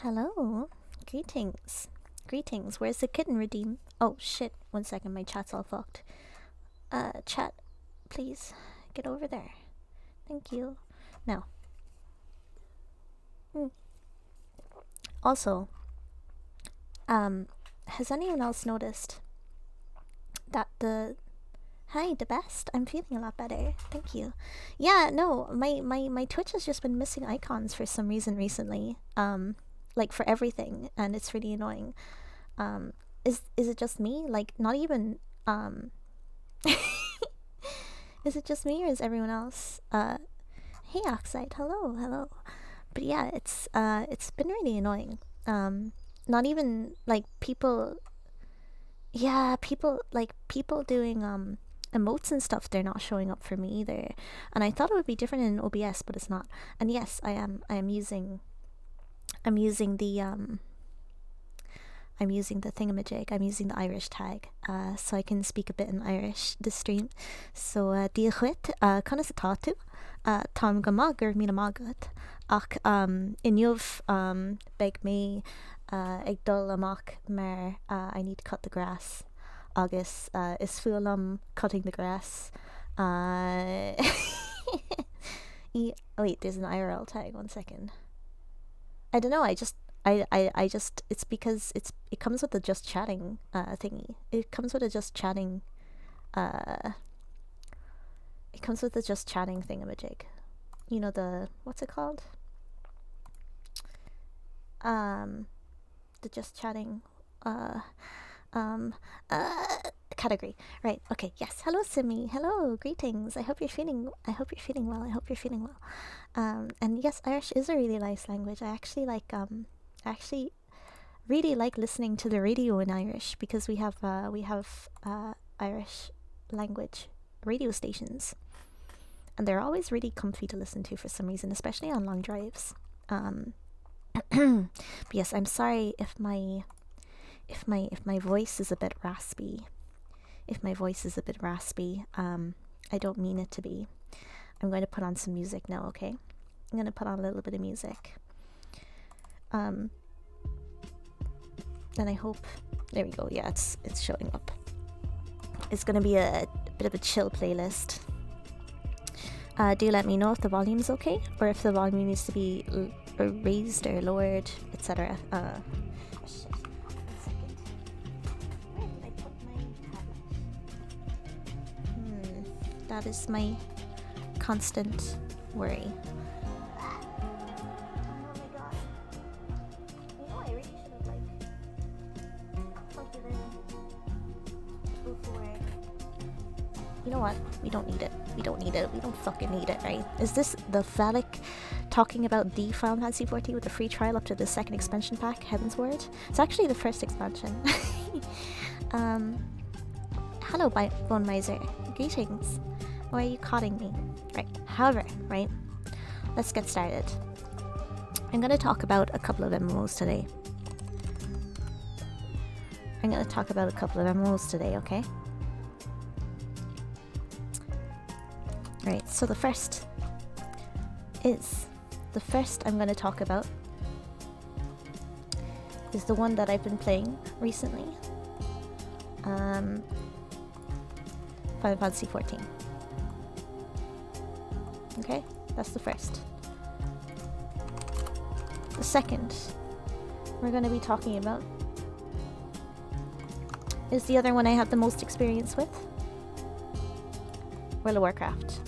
Hello. Greetings. Greetings. Where's the kitten redeem? Oh shit. 1 second, my chat's all fucked. Chat, please get over there. Thank you. Now. Also, has anyone else noticed that Hi, the best. I'm feeling a lot better. Thank you. Yeah, no, my Twitch has just been missing icons for some reason recently. Like for everything, and it's really annoying. Is it just me? Like, not even is it just me or is everyone else? Hey Oxide, hello. But yeah, it's been really annoying. Not even like people doing emotes and stuff, they're not showing up for me either. And I thought it would be different in OBS, but it's not. And yes, I am using the thingamajig. I'm using the Irish tag, so I can speak a bit in Irish this stream. So díhuit conas atá Tom gamagur mína magat ach inniuv beg me ag dul amach mer I need to cut the grass agus is fulam cutting the grass. Wait, there's an IRL tag. 1 second. I don't know. I just it's because it comes with the just chatting thingy. It comes with a just chatting thingamajig. You know, the what's it called? The just chatting category. Right. Okay. Yes. Hello Simi. Hello. Greetings. I hope you're feeling well. And yes, Irish is a really nice language. I actually really like listening to the radio in Irish because we have Irish language radio stations, and they're always really comfy to listen to for some reason, especially on long drives. But yes, I'm sorry if my voice is a bit raspy. I don't mean it to be. I'm going to put on some music now, okay? I'm going to put on a little bit of music. And I hope... There we go. Yeah, it's showing up. It's going to be a bit of a chill playlist. Do let me know if the volume's okay, or if the volume needs to be raised or lowered, etc. Shit. 1 second. Where did I put my tablet? That is my constant worry. Oh my god. You know, I really should have plugged it in before. You know what? We don't need it. We don't fucking need it, right? Is this the phallic talking about the Final Fantasy 14 with the free trial up to the 2nd expansion pack, Heaven's Word? It's actually the 1st expansion. Hello, Bone Miser. Greetings. Why are you calling me? Right. However, right? Let's get started. I'm gonna talk about a couple of MMOs today. Okay? Right, so the first I'm going to talk about is the one that I've been playing recently. Final Fantasy 14. Okay, that's the first. The second we're going to be talking about is the other one I have the most experience with. World of Warcraft.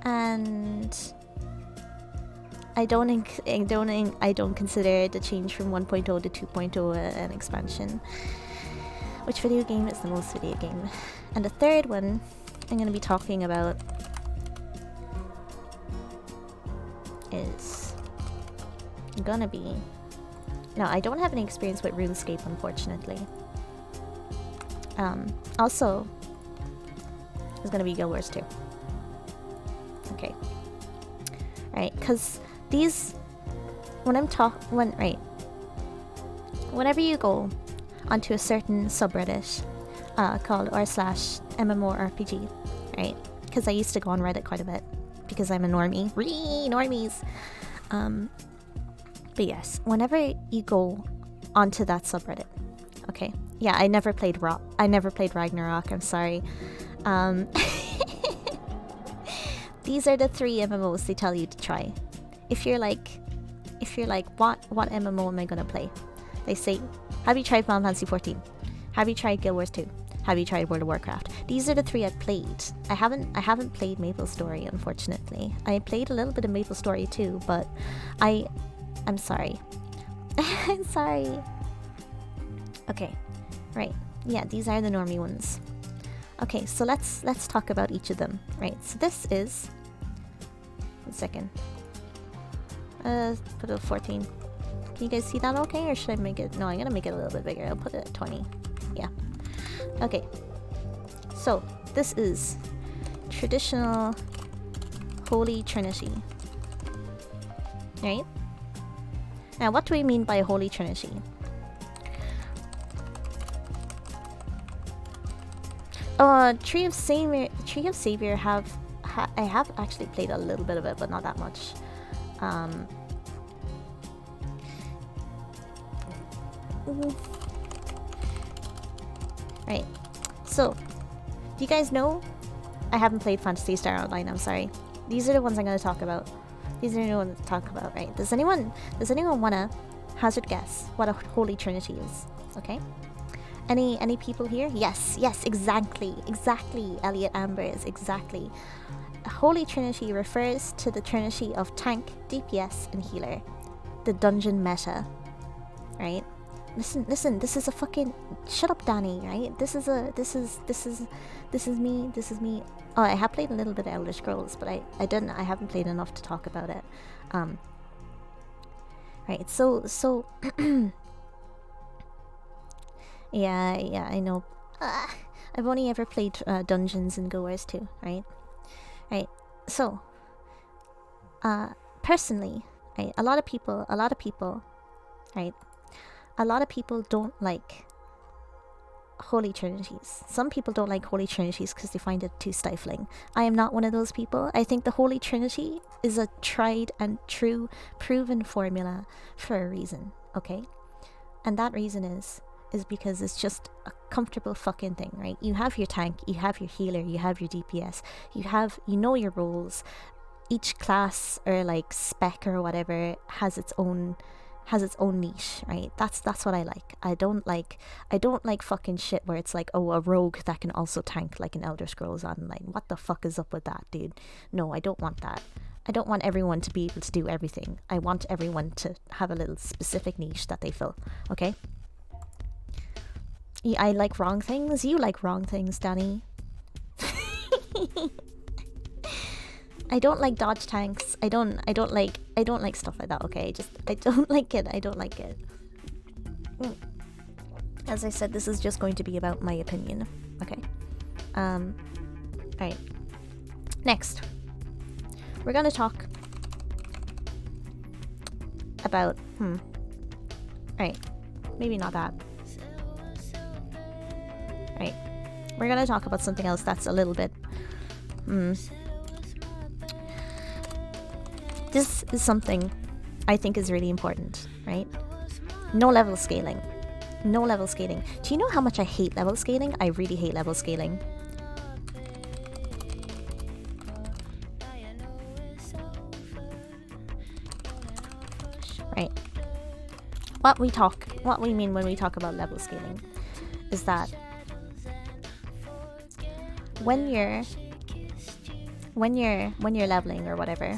And I don't consider the change from 1.0 to 2.0 an expansion. Which video game is the most video game? And the third one I'm going to be talking about is gonna be... Now, I don't have any experience with RuneScape, unfortunately. Also, there's gonna be Guild Wars 2. Okay. Right, because these... Whenever you go onto a certain subreddit called r/MMORPG, right? Because I used to go on Reddit quite a bit, because I'm a normie. Normies. But yes, whenever you go onto that subreddit, okay. Yeah, I never played Ragnarok. I'm sorry. These are the 3 MMOs they tell you to try. If you're like, what MMO am I gonna play? They say, have you tried Final Fantasy 14? Have you tried Guild Wars 2? Have you tried World of Warcraft? These are the 3 I've played. I haven't played MapleStory, unfortunately. I played a little bit of MapleStory too, but I'm sorry. I'm sorry. Okay, right. Yeah, these are the normie ones. Okay, so let's talk about each of them. Right. So this is. 1 second. Put it at 14. Can you guys see that okay, or should I make it? No, I'm gonna make it a little bit bigger. I'll put it at 20. Yeah. Okay. So this is traditional Holy Trinity. Right? Now, what do we mean by Holy Trinity? Tree of Savior I have actually played a little bit of it, but not that much. Right. So, do you guys know? I haven't played Phantasy Star Online, I'm sorry. These are the ones I'm going to talk about. These are the ones to talk about, right? Does anyone wanna hazard guess what a Holy Trinity is? Okay. Any people here? Yes, exactly, Elliot Ambers, exactly. Holy Trinity refers to the trinity of tank, DPS, and healer. The dungeon meta. Right? Listen, this is a fucking... Shut up, Danny, right? This is me. Oh, I have played a little bit of Elder Scrolls, but I haven't played enough to talk about it. Right, so... yeah, I know. I've only ever played Dungeons and Goers too, right? Right, so... personally, right, a lot of people, right? A lot of people don't like Holy Trinities. Some people don't like Holy Trinities because they find it too stifling. I am not one of those people. I think the Holy Trinity is a tried and true, proven formula for a reason, okay? And that reason is because it's just a comfortable fucking thing, right? You have your tank, you have your healer, you have your DPS, you know your roles. Each class or like spec or whatever has its own niche, right? That's what I like. I don't like fucking shit where it's like, oh, a rogue that can also tank like an Elder Scrolls Online. What the fuck is up with that, dude? No, I don't want that. I don't want everyone to be able to do everything. I want everyone to have a little specific niche that they fill, okay? Yeah, I like wrong things. You like wrong things, Danny. I don't like dodge tanks. I don't like stuff like that, okay? I don't like it. As I said, this is just going to be about my opinion. Okay. Alright. Next. We're gonna talk about Alright. Maybe not that. Right. We're gonna talk about something else that's a little bit This is something I think is really important, right? No level scaling. No level scaling. Do you know how much I hate level scaling? I really hate level scaling. Right. What we mean when we talk about level scaling is that when you're leveling or whatever,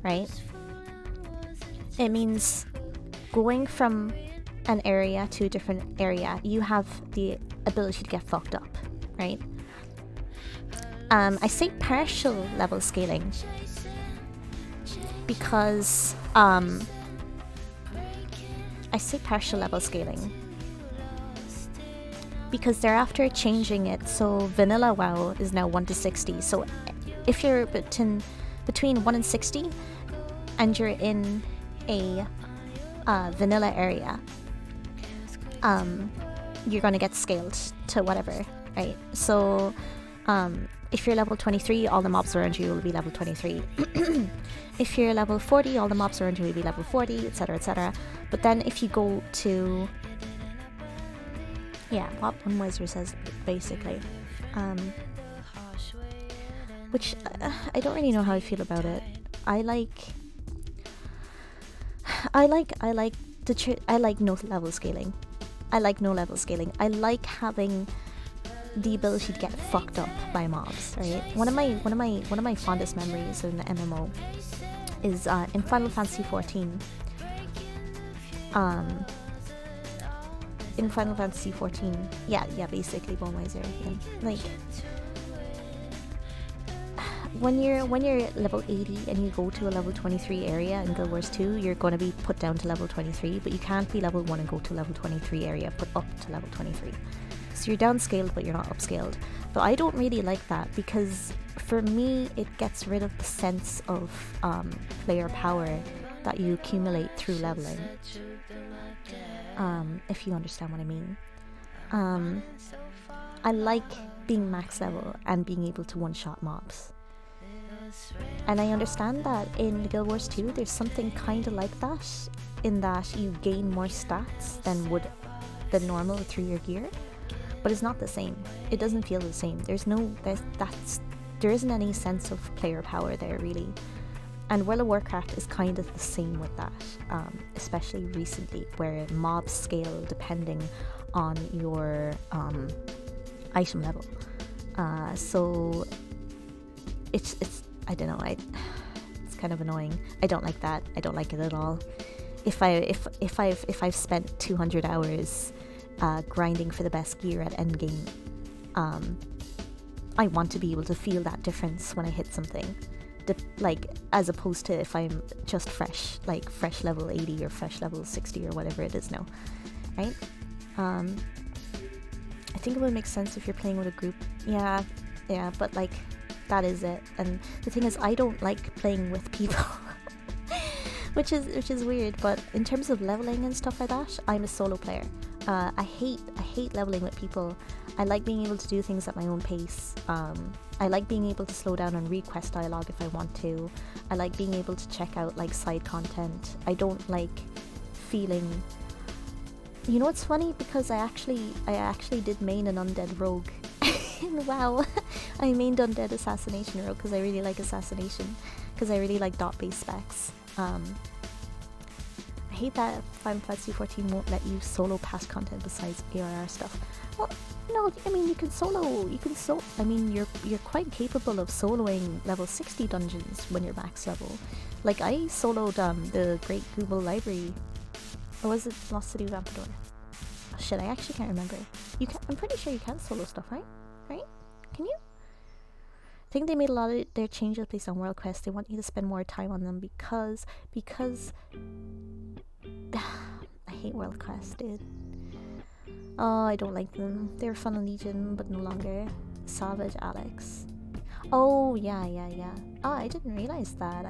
right? It means going from an area to a different area. You have the ability to get fucked up, right? I say partial level scaling because I say partial level scaling because they're after changing it, so vanilla WoW is now 1 to 60. So if you're between 1 and 60 and you're in a vanilla area, you're gonna get scaled to whatever, right? So if you're level 23, all the mobs around you will be level 23. If you're level 40, all the mobs around you will be level 40, etc, etc. But then if you go to... yeah, what One Wiser says, basically. Which, I don't really know how I feel about it. I like no level scaling. I like no level scaling. I like having the ability to get fucked up by mobs, right? One of my fondest memories in the MMO is in Final Fantasy 14. In Final Fantasy 14, yeah, basically Bone Wiser. Yeah. Like when you're level 80 and you go to a level 23 area in Guild Wars 2, you're going to be put down to level 23, but you can't be level 1 and go to level 23 area, put up to level 23. So you're downscaled, but you're not upscaled. But I don't really like that, because for me, it gets rid of the sense of player power that you accumulate through leveling. If you understand what I mean. I like being max level and being able to one-shot mobs. And I understand that in Guild Wars 2 there's something kind of like that, in that you gain more stats than normal through your gear, but it's not the same. It doesn't feel the same. There isn't any sense of player power there, really. And World of Warcraft is kind of the same with that, especially recently, where mobs scale depending on your item level. So it's I don't know. It's kind of annoying. I don't like that. I don't like it at all. If I've spent 200 hours grinding for the best gear at endgame, I want to be able to feel that difference when I hit something. Like, as opposed to if I'm just fresh level 80 or fresh level 60 or whatever it is now, right? I think it would make sense if you're playing with a group. Yeah, but like, that is it. And the thing is, I don't like playing with people, which is weird. But in terms of leveling and stuff like that, I'm a solo player. I hate leveling with people. I like being able to do things at my own pace. I like being able to slow down and read quest dialogue if I want to. I like being able to check out like side content. I don't like feeling... You know what's funny? Because I actually did main an undead rogue. Wow. I mained undead assassination rogue because I really like assassination. Because I really like dot-based specs. I hate that Final Fantasy 14 won't let you solo past content besides ARR stuff. Well, no, I mean you're quite capable of soloing level 60 dungeons when you're max level. Like, I soloed the Great Google Library, or was it Lost City of Ampedor? Oh shit, I actually can't remember. I'm pretty sure you can solo stuff, right? Can you? I think they made a lot of their changes based on World Quest. They want you to spend more time on them because I hate World Quest, dude. Oh, I don't like them. They were fun on Legion, but no longer. Savage Alex. Oh, yeah. Oh, I didn't realize that.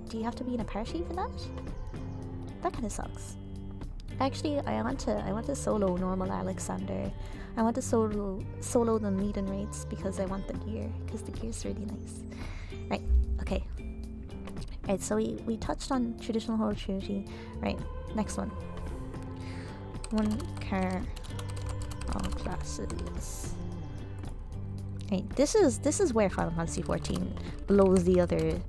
Do you have to be in a party for that? That kind of sucks. Actually, I want to solo normal Alexander. I want to solo the Maiden raids because I want the gear, because the gear's really nice. Right, okay. Right, so we touched on traditional horror trilogy. Right, next one. One car, all classes. Right, this is where Final Fantasy 14 blows the other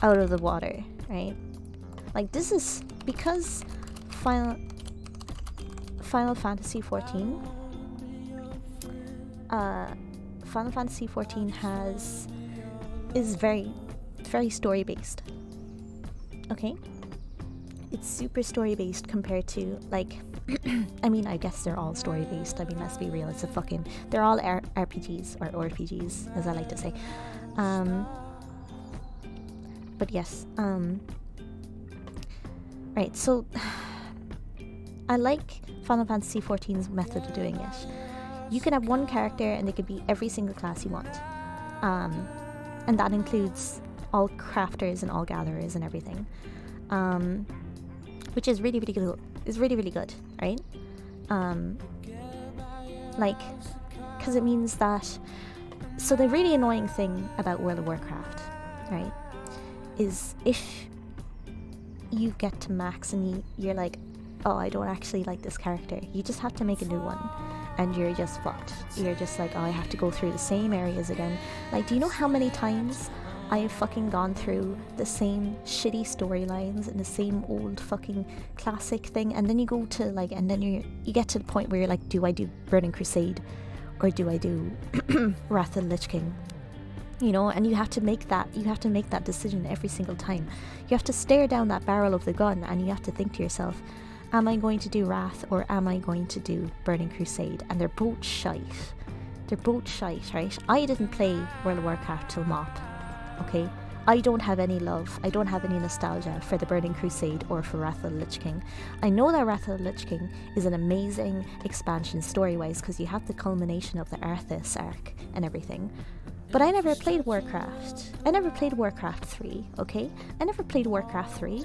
out of the water, right? Like, this is because Final Fantasy 14 is very story based. Okay, it's super story based compared to, like, I mean, I guess they're all story based. I mean, let's be real, they're all RPGs, or RPGs as I like to say. But yes, right, so I like Final Fantasy XIV's method of doing it. You can have one character and they could be every single class you want. And that includes all crafters and all gatherers and everything. Which is really, really good. Right? Like, because it means that. So the really annoying thing about World of Warcraft, right, is if you get to max and you're like, oh, I don't actually like this character, you just have to make a new one, and you're just fucked. You're just like, oh, I have to go through the same areas again. Like, do you know how many times I've fucking gone through the same shitty storylines and the same old fucking classic thing, and then you go to like, and then you get to the point where you're like, do I do Burning Crusade or do I do Wrath of the Lich King? You know, and you have to make that decision every single time. You have to stare down that barrel of the gun and you have to think to yourself, am I going to do Wrath or am I going to do Burning Crusade? And they're both shite. They're both shite, right? I didn't play World of Warcraft till MOP, okay? I don't have any love, I don't have any nostalgia for the Burning Crusade or for Wrath of the Lich King. I know that Wrath of the Lich King is an amazing expansion story-wise because you have the culmination of the Arthas arc and everything. But I never played Warcraft. I never played Warcraft 3, okay? I never played Warcraft 3.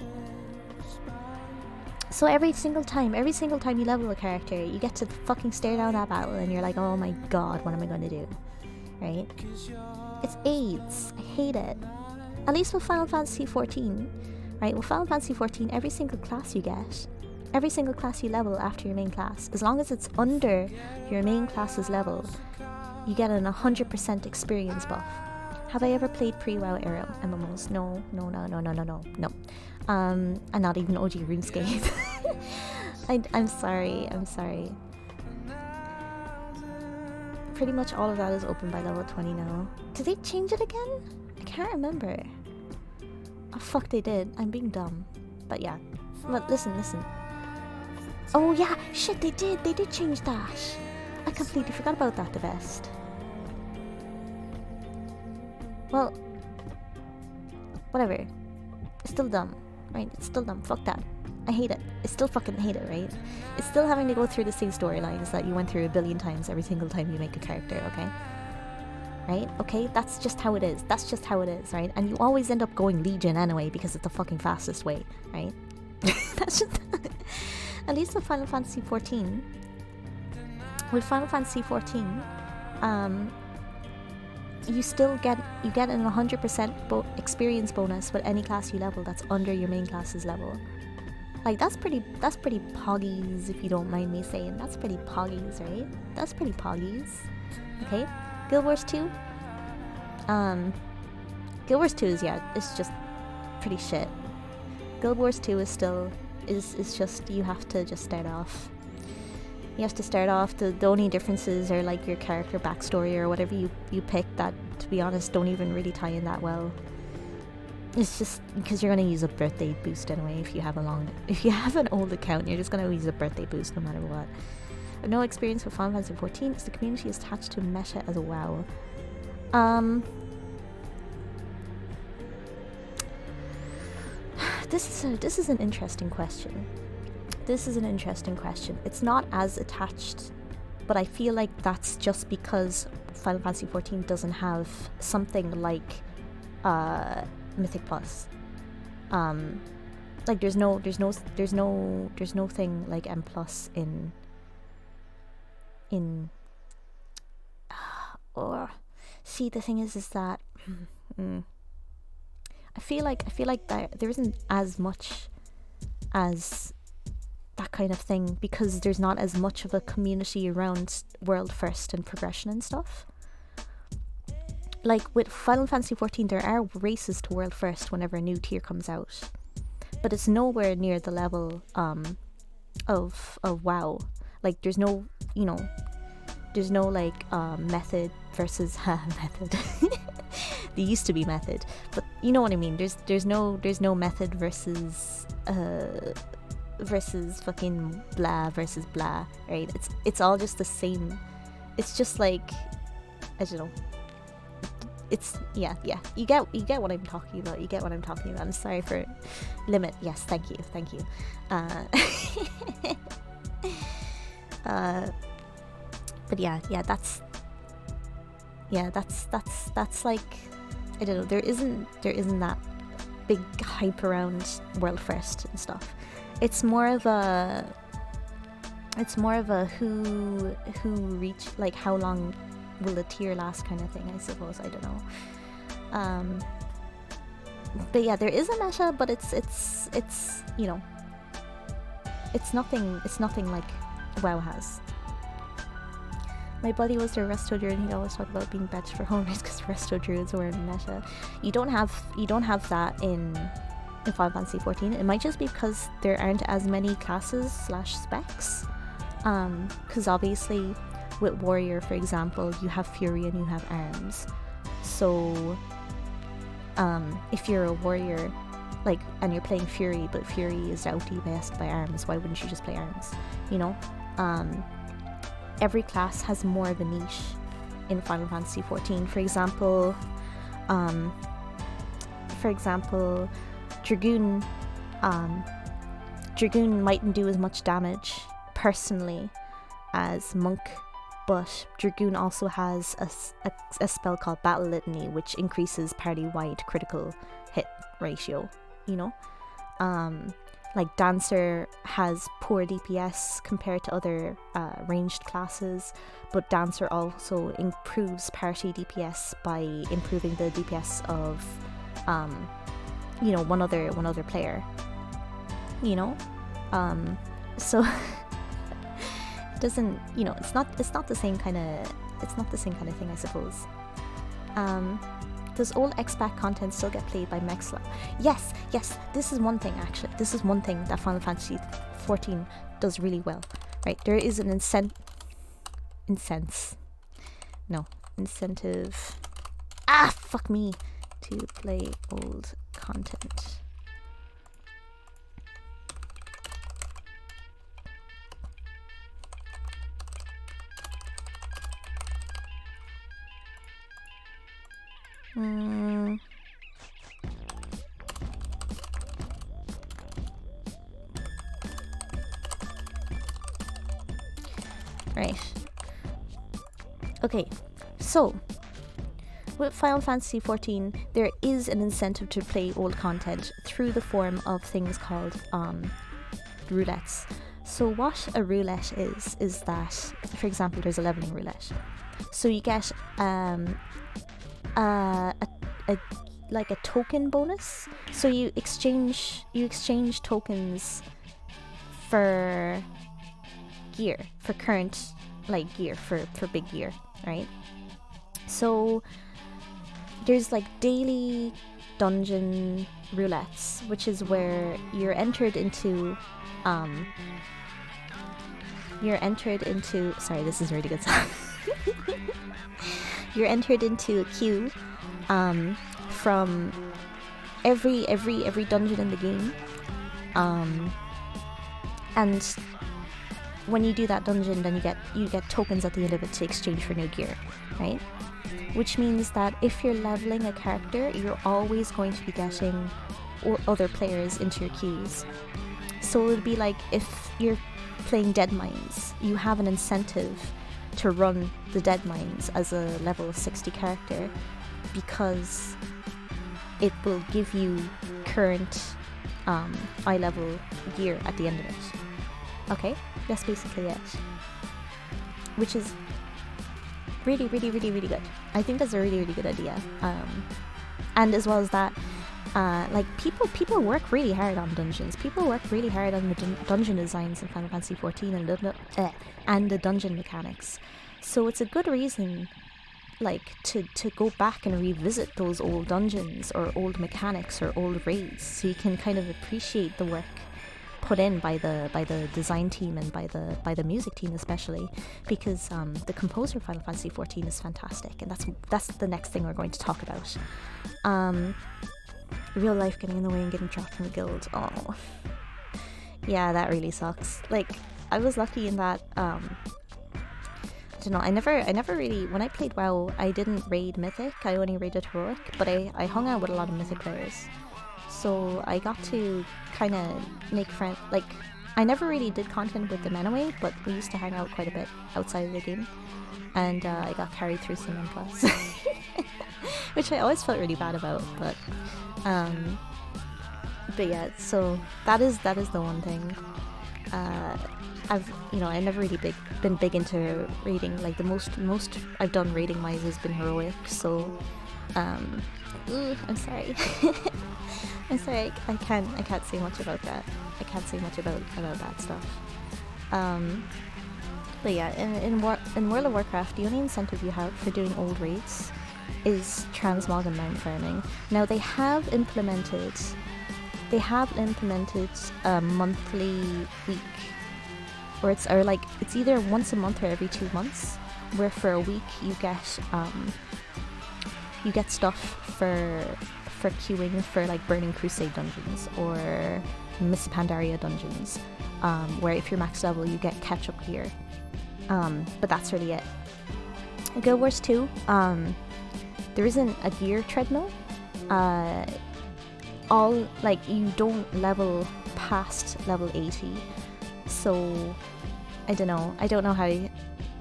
So every single time you level a character, you get to fucking stare down that battle and you're like, oh my god, what am I going to do? Right? It's AIDS. I hate it. At least with Final Fantasy XIV, right? With Final Fantasy XIV, every single class you get, every single class you level after your main class, as long as it's under your main class's level, you get an 100% experience buff. Have I ever played pre-WoW era MMOs? No. And not even OG RuneScape. I'm sorry. Pretty much all of that is open by level 20 now. Did they change it again? I can't remember. Oh fuck, they did. I'm being dumb. But yeah. But listen. Oh yeah, shit, they did change that. I completely forgot about that, the best. Well, whatever. It's still dumb, right? It's still dumb. Fuck that. I hate it. I still fucking hate it, right? It's still having to go through the same storylines that you went through a billion times every single time you make a character, okay? Right? Okay? That's just how it is. Right? And you always end up going Legion anyway because it's the fucking fastest way, right? That's just... At least with Final Fantasy XIV. With Final Fantasy XIV, you get an 100% experience bonus with any class you level that's under your main class's level. Like, that's pretty poggies, if you don't mind me saying. That's pretty poggies, right? That's pretty poggies. Okay? Guild Wars 2? Guild Wars 2 is, yeah, it's just pretty shit. Guild Wars 2 is still, is just, you have to just start off. You have to start off, the only differences are like your character backstory or whatever you pick that, to be honest, don't even really tie in that well. It's just because you're going to use a birthday boost anyway if you have an old account, you're just going to use a birthday boost no matter what. I have no experience with Final Fantasy XIV because the community is attached to meta as a WoW. This is an interesting question. It's not as attached, but I feel like that's just because Final Fantasy XIV doesn't have something like Mythic Plus. Like there's no thing like M Plus in or see, the thing is that I feel like there isn't as much as that kind of thing because there's not as much of a community around world first and progression and stuff. Like with Final Fantasy XIV, there are races to world first whenever a new tier comes out, but it's nowhere near the level of WoW. Like there's no like method versus method. There used to be method, but you know what I mean. There's no method versus fucking blah versus blah, right? It's all just the same. It's just like, I don't know. It's yeah. You get what I'm talking about. I'm sorry for limit. Yes, thank you. But yeah, that's like, I don't know. There isn't that big hype around world first and stuff. It's more of a who reach, like how long will the tier last kind of thing, I suppose. I don't know. But yeah, there is a meta, but it's you know, it's nothing like WoW has. My buddy was a resto druid and he'd always talk about being benched for home race because resto druids were in meta. You don't have that in Final Fantasy 14. It might just be because there aren't as many classes / specs. Because obviously with warrior, for example, you have fury and you have arms. So if you're a warrior, like, and you're playing fury, but fury is outly best by arms, why wouldn't you just play arms? You know, every class has more of a niche in Final Fantasy 14. For example, Dragoon mightn't do as much damage personally as Monk, but Dragoon also has a spell called Battle Litany, which increases party-wide critical hit ratio, you know? Like Dancer has poor DPS compared to other ranged classes, but Dancer also improves party DPS by improving the DPS of, you know, one other player, you know? So it doesn't, you know, it's not the same kind of thing, I suppose. Does old expat content still get played by Mexla? Yes, this is one thing actually. This is one thing that Final Fantasy 14 does really well, right? There is an incentive. Fuck me, to play old content. Right. Okay, so with Final Fantasy 14, there is an incentive to play old content through the form of things called roulettes. So what a roulette is that, for example, there's a leveling roulette. So you get like a token bonus. So you exchange tokens for gear, for current gear, for big gear, right? So there's like daily dungeon roulettes, which is where you're entered into sorry, this is a really good song. You're entered into a queue from every dungeon in the game, and when you do that dungeon, then you get tokens at the end of it to exchange for new gear, right? Which means that if you're leveling a character, you're always going to be getting other players into your queues. So it would be like if you're playing Dead Mines, you have an incentive to run the Dead Mines as a level 60 character because it will give you current eye level gear at the end of it. Okay, that's basically it. Which is really, really, really, really good. I think that's a really, really good idea. And as well as that, like people work really hard on dungeons. People work really hard on the dungeon designs in Final Fantasy 14 and the dungeon mechanics. So it's a good reason, like, to go back and revisit those old dungeons or old mechanics or old raids, so you can kind of appreciate the work put in by the design team and by the music team especially, because the composer of Final Fantasy 14 is fantastic, and that's the next thing we're going to talk about. Real life getting in the way and getting dropped from a guild. Oh, yeah, that really sucks. Like, I was lucky in that I don't know, I never really, when I played WoW, I didn't raid Mythic, I only raided Heroic, but I hung out with a lot of Mythic players. So I got to kind of make friends. Like, I never really did content with them anyway, but we used to hang out quite a bit outside of the game. And I got carried through some M+, which I always felt really bad about. But yeah, so that is the one thing. I never really been big into raiding. Like the most I've done raiding wise has been heroic. So, I'm sorry. I'm sorry. I can't say much about that. I can't say much about that stuff. But yeah, in World of Warcraft, the only incentive you have for doing old raids is transmog and mount farming. Now they have implemented a monthly week, or it's either once a month or every 2 months, where for a week you get stuff for queuing for like Burning Crusade dungeons or Miss Pandaria dungeons, where if you're max level you get catch up gear. But that's really it. Guild Wars 2, there isn't a gear treadmill. You don't level past level 80. So I don't know how.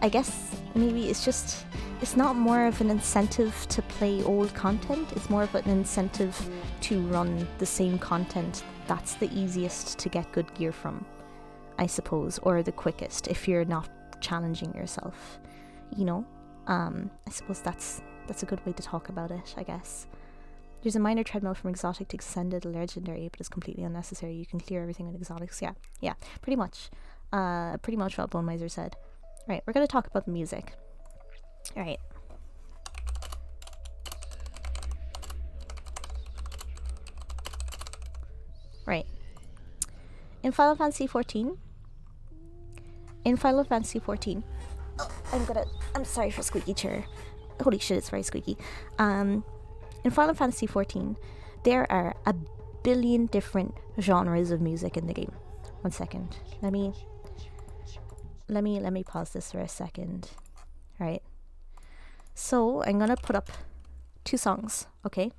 I guess maybe it's not more of an incentive to play old content, it's more of an incentive to run the same content that's the easiest to get good gear from, I suppose, or the quickest if you're not challenging yourself, I suppose that's a good way to talk about it, I guess. There's a minor treadmill from exotic to extended legendary, but it's completely unnecessary. You can clear everything with exotics. Yeah, pretty much what Bone Miser said. Right, we're gonna talk about the music. Alright. Right. In Final Fantasy 14. I'm sorry for squeaky chair. Holy shit, it's very squeaky. In Final Fantasy 14, there are a billion different genres of music in the game. 1 second. Let me pause this for a second. Right. So I'm gonna put up 2 songs, okay?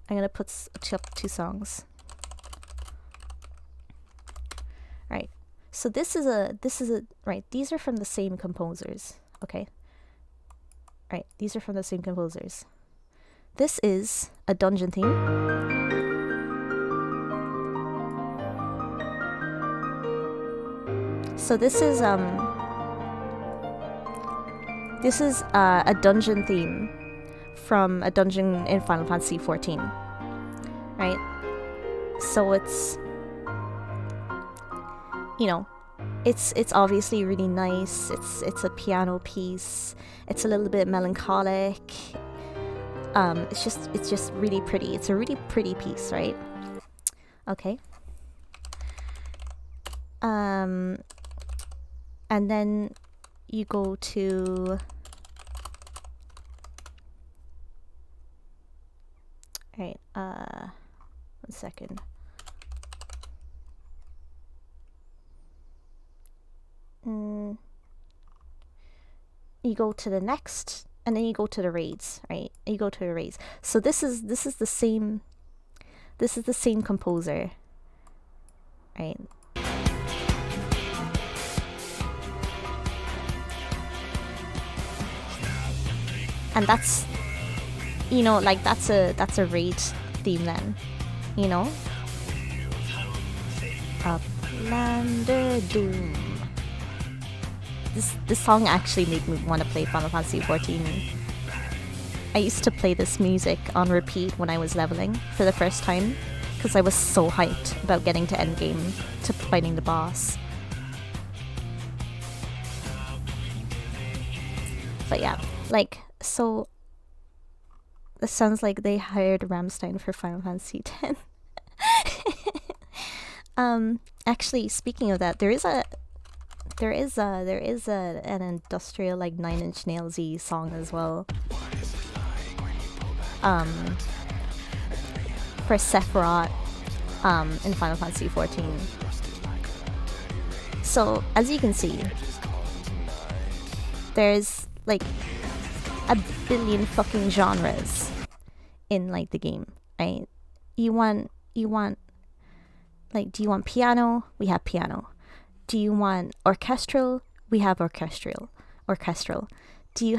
I'm gonna put up 2 songs. Right. So this is a right, these are from the same composers, okay? Right, these are from the same composers. This is a dungeon theme. So this is a dungeon theme from a dungeon in Final Fantasy 14. Right? So it's it's obviously really nice. It's a piano piece. It's a little bit melancholic. It's just really pretty. It's a really pretty piece, right? Okay. And then you go to right, 1 second. You go to the next, and then you go to the raids, right? You go to the raids. So this is the same composer, right? And that's that's a raid theme then, Uplander Doom. This song actually made me want to play Final Fantasy 14. I used to play this music on repeat when I was leveling for the first time, because I was so hyped about getting to endgame, to fighting the boss. But yeah, so this sounds like they hired Rammstein for Final Fantasy X. Actually, speaking of that, there is an industrial 9 Inch Nails-y song as well. For Sephiroth, in Final Fantasy 14. So as you can see, there's a billion fucking genres in the game, right? Do you want piano? We have piano. Do you want orchestral? We have orchestral. Do you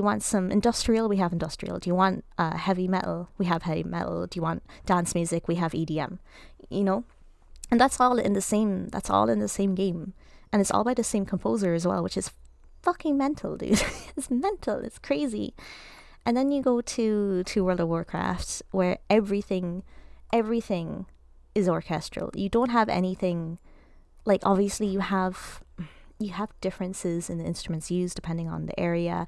want some industrial? We have industrial. Do you want heavy metal? We have heavy metal. Do you want dance music? We have EDM. And that's all in the same game. and it's all by the same composer as well, which is fucking mental, dude. It's mental. It's crazy. And then you go to World of Warcraft, where everything is orchestral. You don't have anything, like, obviously you have differences in the instruments used depending on the area.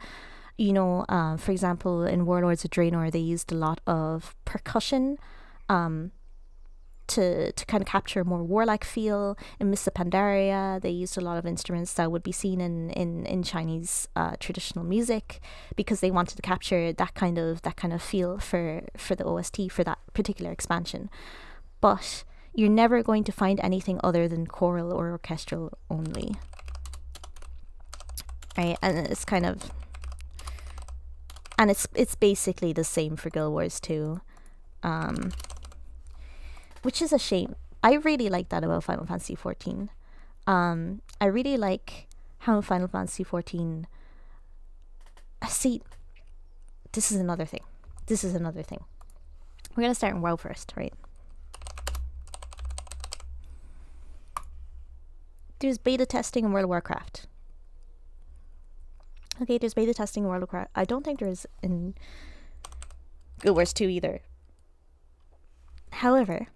You know, for example, in Warlords of Draenor, they used a lot of percussion to kind of capture a more warlike feel. In Mists of Pandaria, they used a lot of instruments that would be seen in Chinese traditional music, because they wanted to capture that kind of feel for the OST for that particular expansion. But you're never going to find anything other than choral or orchestral only. Right? And it's kind of, and it's basically the same for Guild Wars 2. Which is a shame. I really like that about Final Fantasy XIV. I really like how Final Fantasy XIV... See, this is another thing. We're going to start in WoW first, right? There's beta testing in World of Warcraft. Okay, there's beta testing in World of Warcraft. I don't think there's in Guild Wars 2 either. However,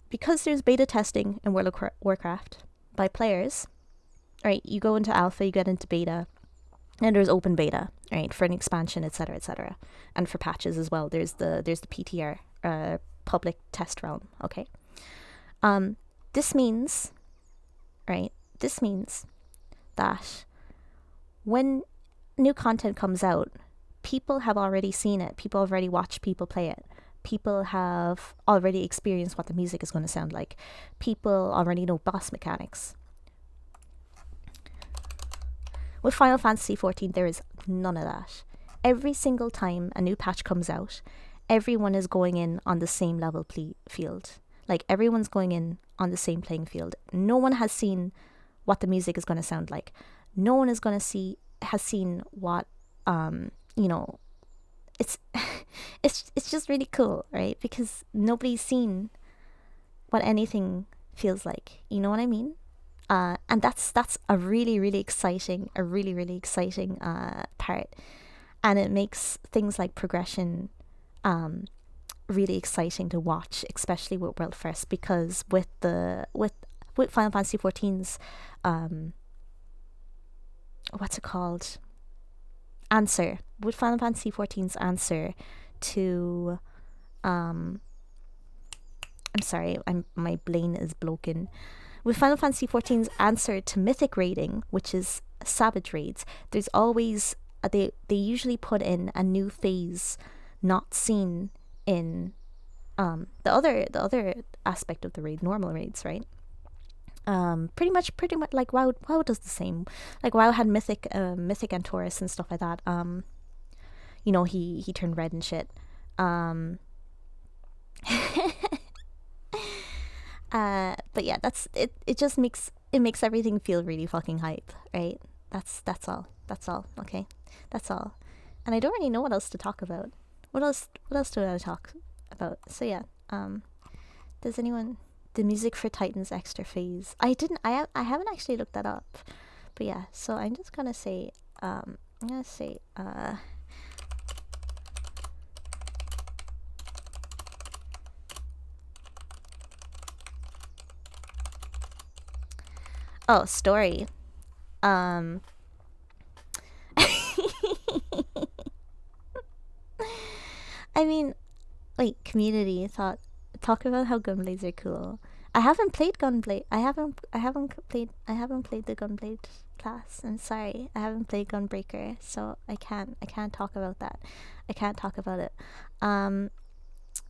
because there's beta testing in World of Warcraft by players, right? You go into alpha, you get into beta, and there's open beta, right, for an expansion, etc., etc., and for patches as well. There's the PTR, public test realm. Okay, this means, right? This means that when new content comes out, people have already seen it. People have already watched people play it. People have already experienced what the music is going to sound like. People already know boss mechanics. With Final Fantasy XIV, there is none of that. Every single time a new patch comes out, everyone is going in on the same level field. Like, everyone's going in on the same playing field. No one has seen what the music is going to sound like. No one is going to has seen what, you know, it's just really cool, right? Because nobody's seen what anything feels like. You know what I mean? And that's a really exciting part, and it makes things like progression really exciting to watch, especially with World First, because with Final Fantasy XIV's what's it called? Answer. With Final Fantasy XIV's answer to I'm sorry, my brain is broken. With Final Fantasy XIV's answer to mythic raiding, which is savage raids, there's always they usually put in a new phase not seen in the other aspect of the raid, normal raids, right? Pretty much like WoW does the same. Like, WoW had mythic Antorus and stuff like that. You know, he turned red and shit. But yeah, that's it. It just makes everything feel really fucking hype, right? That's all. Okay, that's all. And I don't really know what else to talk about. What else do I want to talk about? So yeah, does anyone? The music for Titan's extra phase. I haven't actually looked that up, but yeah. So I'm just gonna say, oh, story. I mean, wait, community thought. Talk about how gunblades are cool. I haven't played gunblade. I haven't played the gunblade class. I'm sorry. I haven't played gunbreaker, so I can't talk about that. I can't talk about it.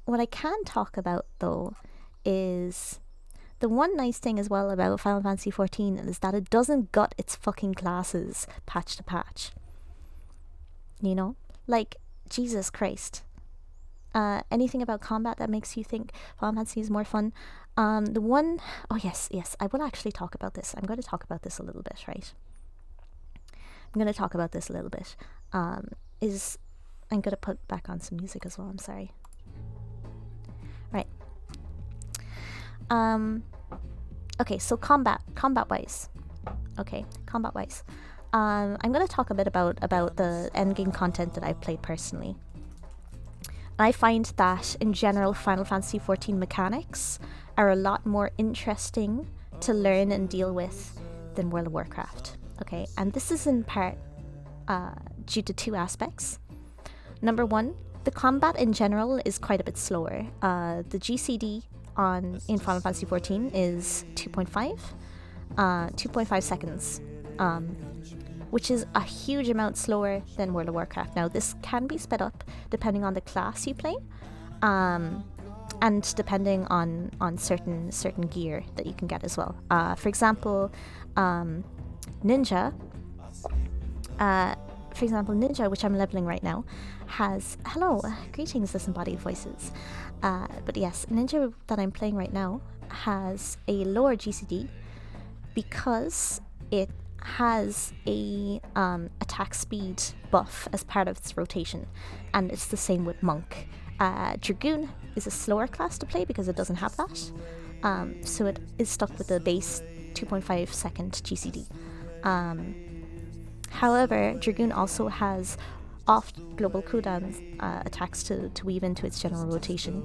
What I can talk about though is the one nice thing as well about Final Fantasy XIV is that it doesn't gut its fucking classes patch to patch. You know? Like, Jesus Christ. Anything about combat that makes you think Final Fantasy is more fun? Oh yes, I will actually talk about this. I'm going to talk about this a little bit, right? I'm going to put back on some music as well, I'm sorry. Right. Okay, so combat-wise, Okay, combat-wise. I'm going to talk a bit about the endgame content that I've played personally. I find that, in general, Final Fantasy XIV mechanics are a lot more interesting to learn and deal with than World of Warcraft. Okay, and this is in part due to two aspects. Number one, the combat in general is quite a bit slower. The GCD in Final Fantasy XIV is 2.5 seconds, which is a huge amount slower than World of Warcraft. Now, this can be sped up depending on the class you play, and depending on certain gear that you can get as well. For example, Ninja, which I'm leveling right now, has greetings, disembodied voices. But yes, Ninja that I'm playing right now has a lower GCD because it has a attack speed buff as part of its rotation, and it's the same with Monk. Dragoon is a slower class to play because it doesn't have that, so it is stuck with the base 2.5 second GCD. However, Dragoon also has off global cooldown attacks to weave into its general rotation,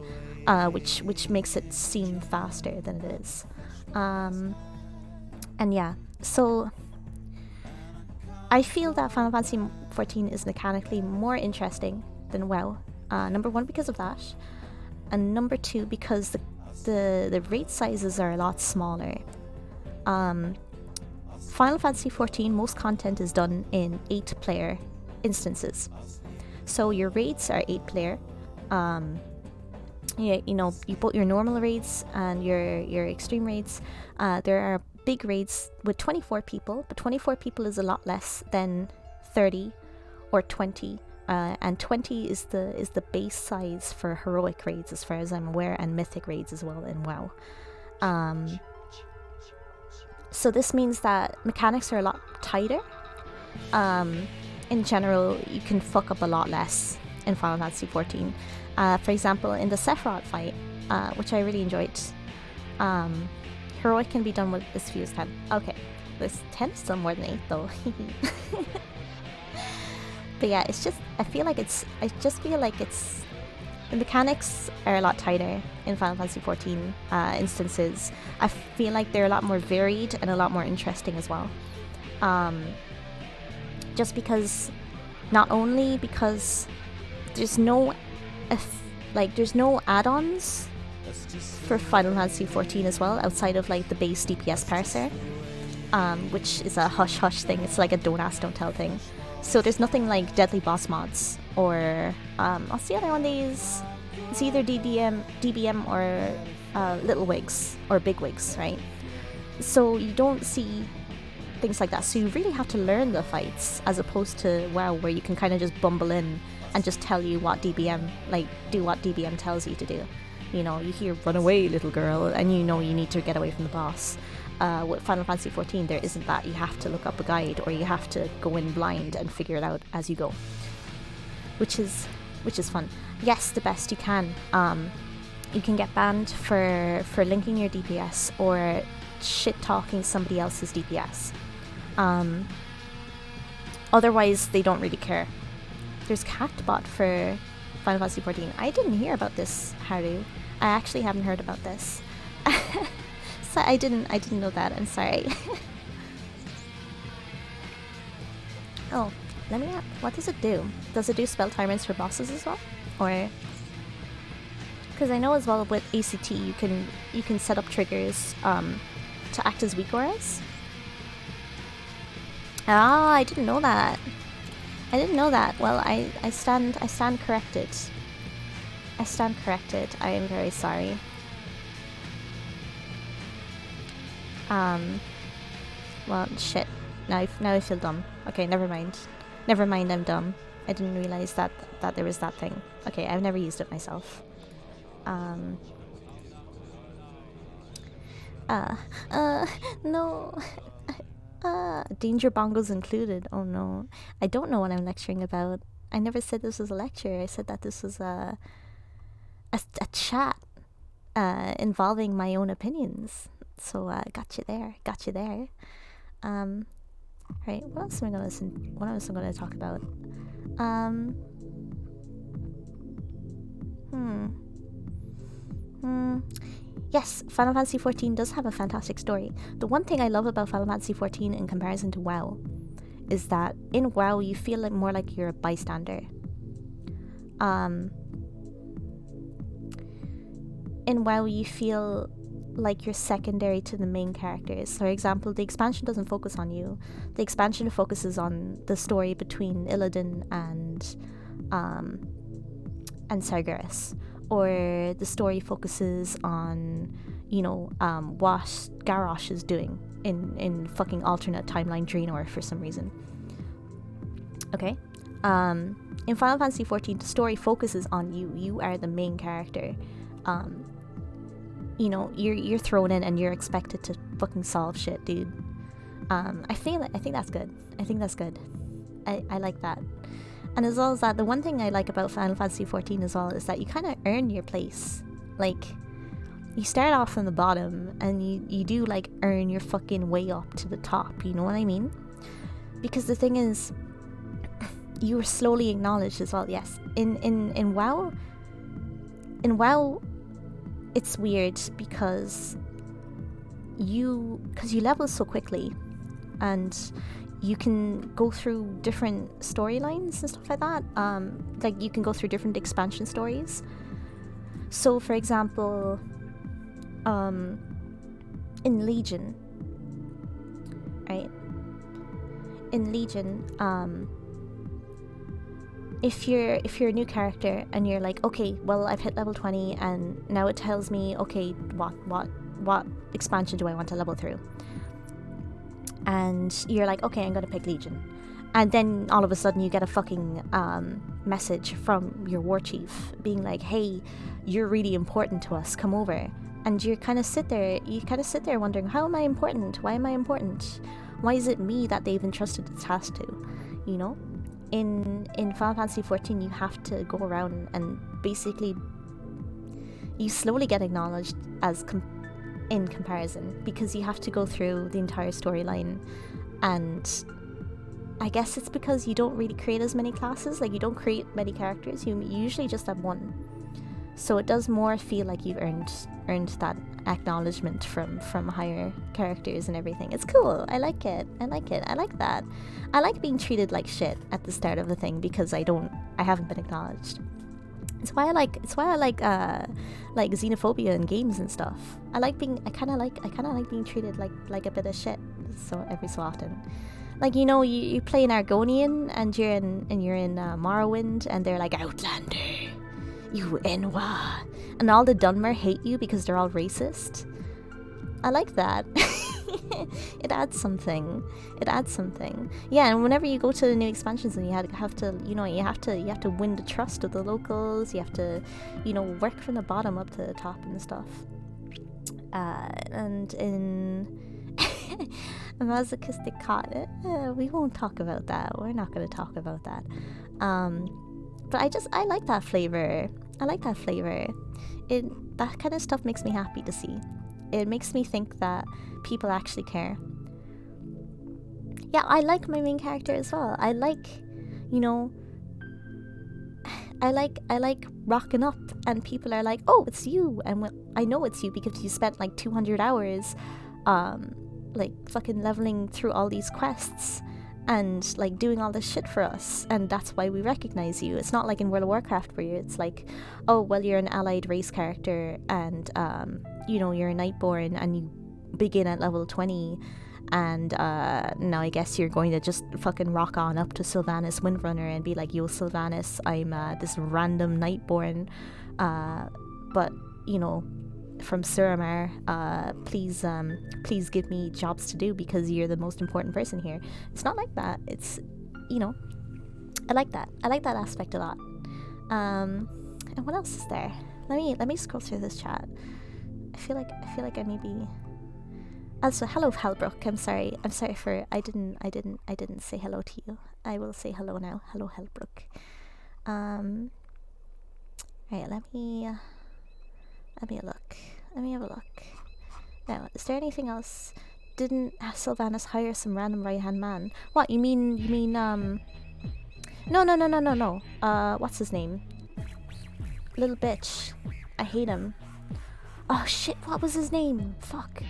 which makes it seem faster than it is. And yeah, so I feel that Final Fantasy XIV is mechanically more interesting than WoW. Number one, because of that, and number two, because the raid sizes are a lot smaller. Final Fantasy XIV, most content is done in 8-player instances. So your raids are 8-player. You put your normal raids and your extreme raids. There are big raids with 24 people, but 24 people is a lot less than 30 or 20. And 20 is the base size for heroic raids, as far as I'm aware, and mythic raids as well in WoW. So this means that mechanics are a lot tighter. In general, you can fuck up a lot less in Final Fantasy XIV. For example, in the Sephiroth fight, which I really enjoyed, heroic can be done with as few as 10. Okay, this 10 is still more than 8 though. But yeah, I just feel like the mechanics are a lot tighter in Final Fantasy XIV instances. I feel like they're a lot more varied and a lot more interesting as well. Just because, not only because there's no add-ons for Final Fantasy XIV as well, outside of like the base DPS parser, which is a hush-hush thing. It's like a don't ask, don't tell thing. So there's nothing like deadly boss mods or what's the other one they use? It's either DBM or little wigs or big wigs, right? So you don't see things like that. So you really have to learn the fights, as opposed to WoW, where you can kind of just bumble in and just tell you what DBM, do what DBM tells you to do. You know, you hear "run away, little girl," and you know you need to get away from the boss. With Final Fantasy XIV, there isn't that. You have to look up a guide, or you have to go in blind and figure it out as you go, which is fun. Yes, the best you can. You can get banned for linking your DPS or shit talking somebody else's DPS. Otherwise, they don't really care. There's Catbot for Final Fantasy XIV. I didn't hear about this, Haru. I actually haven't heard about this. So I didn't know that. I'm sorry. Oh, let me ask, what does it do? Does it do spell timers for bosses as well? Or, because I know as well with ACT you can set up triggers to act as weak auras. Ah, I didn't know that. Well, I stand corrected. I stand corrected. I am very sorry. Well, shit. Now I feel dumb. Okay, never mind. I'm dumb. I didn't realize that there was that thing. Okay, I've never used it myself. No. Danger bongos included. Oh no. I don't know what I'm lecturing about. I never said this was a lecture. I said that this was a chat involving my own opinions. So got you there. Right, what else am I gonna talk about? Yes, Final Fantasy XIV does have a fantastic story. The one thing I love about Final Fantasy XIV in comparison to WoW is that in WoW you feel like more like you're a bystander. In WoW you feel like you're secondary to the main characters. For example, the expansion doesn't focus on you. The expansion focuses on the story between Illidan and Sargeras. Or the story focuses on, what Garrosh is doing in fucking alternate timeline Draenor for some reason. Okay? In Final Fantasy XIV, the story focuses on you. You are the main character. You're thrown in and you're expected to fucking solve shit, dude. I think that's good. I think that's good. I like that. And as well as that, the one thing I like about Final Fantasy XIV as well is that you kind of earn your place. Like, you start off from the bottom and you do like earn your fucking way up to the top, you know what I mean? Because the thing is, you were slowly acknowledged as well. Yes, in WoW, it's weird because you level so quickly, and you can go through different storylines and stuff like that. Like, you can go through different expansion stories. So, for example, in Legion, right? In Legion, if you're a new character and you're like, okay, well, I've hit level 20 and now it tells me, okay, what expansion do I want to level through? And you're like, okay, I'm gonna pick Legion. And then all of a sudden you get a fucking message from your war chief being like, hey, you're really important to us, come over. And you kind of sit there wondering, how am I important? Why am I important? Why is it me that they've entrusted the task to? You know? In Final Fantasy XIV, you have to go around and basically you slowly get acknowledged as in comparison, because you have to go through the entire storyline. And I guess it's because you don't really create as many classes, like you don't create many characters, you usually just have one. So it does more feel like you've earned that acknowledgement from higher characters and everything. It's cool. I like it. I like that. I like being treated like shit at the start of a thing because I haven't been acknowledged. It's why I like xenophobia in games and stuff. I kind of like being treated like a bit of shit so every so often. Like, you play an Argonian and you're in Morrowind and they're like, Outlander, you Enwa, and all the Dunmer hate you because they're all racist. I like that. It adds something. Yeah, and whenever you go to the new expansions and you have to win the trust of the locals. You have to, work from the bottom up to the top and stuff. And in a masochistic cot, we won't talk about that. We're not going to talk about that. But I like that flavor. That kind of stuff makes me happy to see. It makes me think that people actually care. Yeah, I like my main character as well. I like rocking up and people are like, oh, it's you. And I know it's you because you spent like 200 hours like fucking leveling through all these quests and like doing all this shit for us, and that's why we recognize you. It's not like in World of Warcraft where it's like, oh, well, you're an allied race character and you're a Nightborn and you begin at level 20 and now I guess you're going to just fucking rock on up to Sylvanas Windrunner and be like, yo, Sylvanas, I'm this random Nightborn, but from Suramar, please give me jobs to do because you're the most important person here. It's not like that. It's, I like that aspect a lot. And what else is there? Let me scroll through this chat. I feel like I maybe. Also, hello Hellbrook. I'm sorry for I didn't say hello to you. I will say hello now. Hello Hellbrook. Right, let me have a look. Now, is there anything else? didn't Sylvanas hire some random right-hand man? What, you mean, no. What's his name? Little bitch. I hate him. Oh shit, what was his name? Fuck.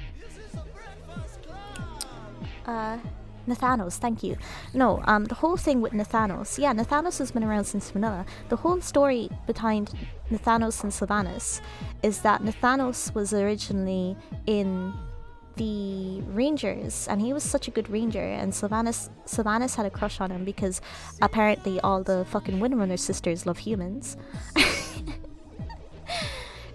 Nathanos, thank you. No, the whole thing with Nathanos. Yeah, Nathanos has been around since vanilla. The whole story behind Nathanos and Sylvanas is that Nathanos was originally in the Rangers, and he was such a good ranger, and Sylvanas had a crush on him because apparently all the fucking Windrunner sisters love humans.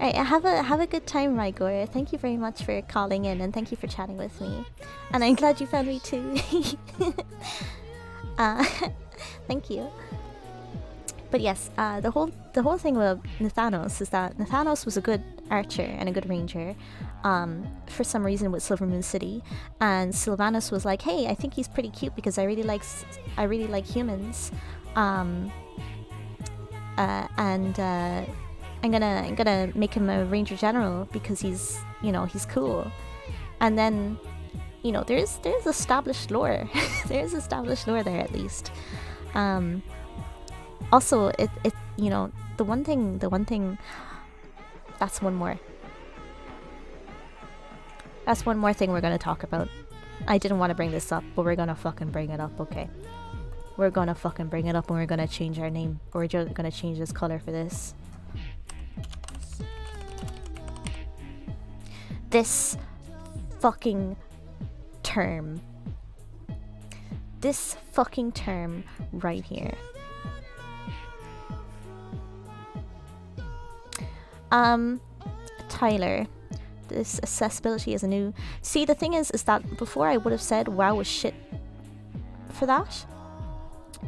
Right, have a good time, Rygor. Thank you very much for calling in, and thank you for chatting with me. And I'm glad you found me too. Thank you. But yes, the whole thing with Nathanos is that Nathanos was a good archer and a good ranger, for some reason with Silvermoon City, and Sylvanas was like, hey, I think he's pretty cute because I really like humans, and I'm gonna make him a ranger general because he's cool. And then, there's established lore. There's established lore there, at least. Also, it the one thing that's one more thing we're gonna talk about. I didn't want to bring this up, but we're gonna fucking bring it up, okay? We're gonna fucking bring it up, and we're gonna change our name. We're just gonna change this color for this. This fucking term. This fucking term right here. Tyler, this accessibility is a new... See, the thing is that before I would have said WoW was shit for that,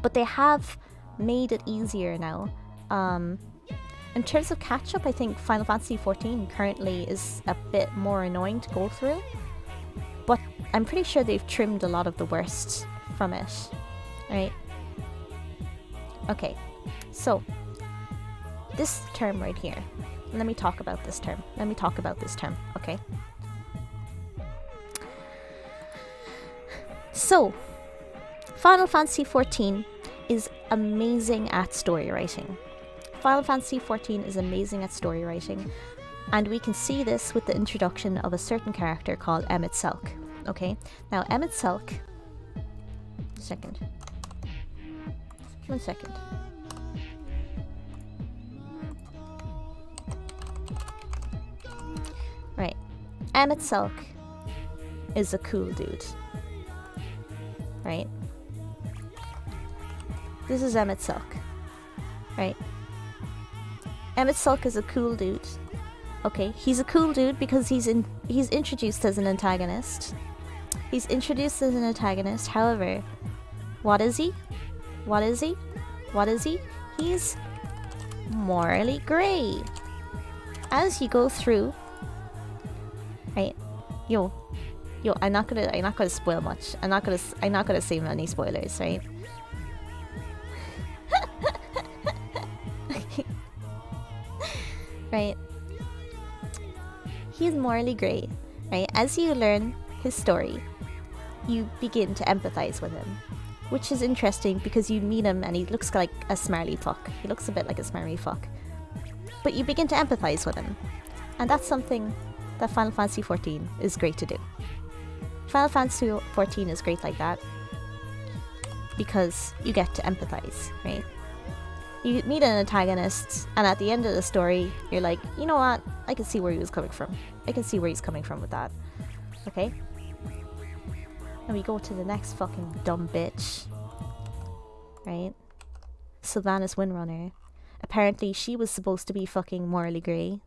but they have made it easier now. In terms of catch-up, I think Final Fantasy XIV currently is a bit more annoying to go through, but I'm pretty sure they've trimmed a lot of the worst from it, right? Okay, so this term right here. Let me talk about this term. Okay? So, Final Fantasy XIV is amazing at story writing. Final Fantasy XIV is amazing at story writing, and we can see this with the introduction of a certain character called Emmett Selk. Okay? Now, Emmett Selk... One second. Right. Emmett Selk is a cool dude. Right? This is Emmett Selk. Right? Emmett Selk is a cool dude. Okay, he's a cool dude because he's introduced as an antagonist. However, what is he? He's morally grey. As you go through, right? Yo, I'm not gonna spoil much. I'm not gonna say any spoilers, right? Right? He's morally grey, right? As you learn his story, you begin to empathize with him, which is interesting because you meet him and he looks like a smarly fuck. He looks a bit like a smarmy fuck. But you begin to empathize with him, and that's something that Final Fantasy XIV is great to do. Final Fantasy XIV is great like that because you get to empathize, right? You meet an antagonist, and at the end of the story, you're like, you know what? I can see where he was coming from. I can see where he's coming from with that. Okay? And we go to the next fucking dumb bitch. Right? Sylvanas Windrunner. Apparently, she was supposed to be fucking morally grey.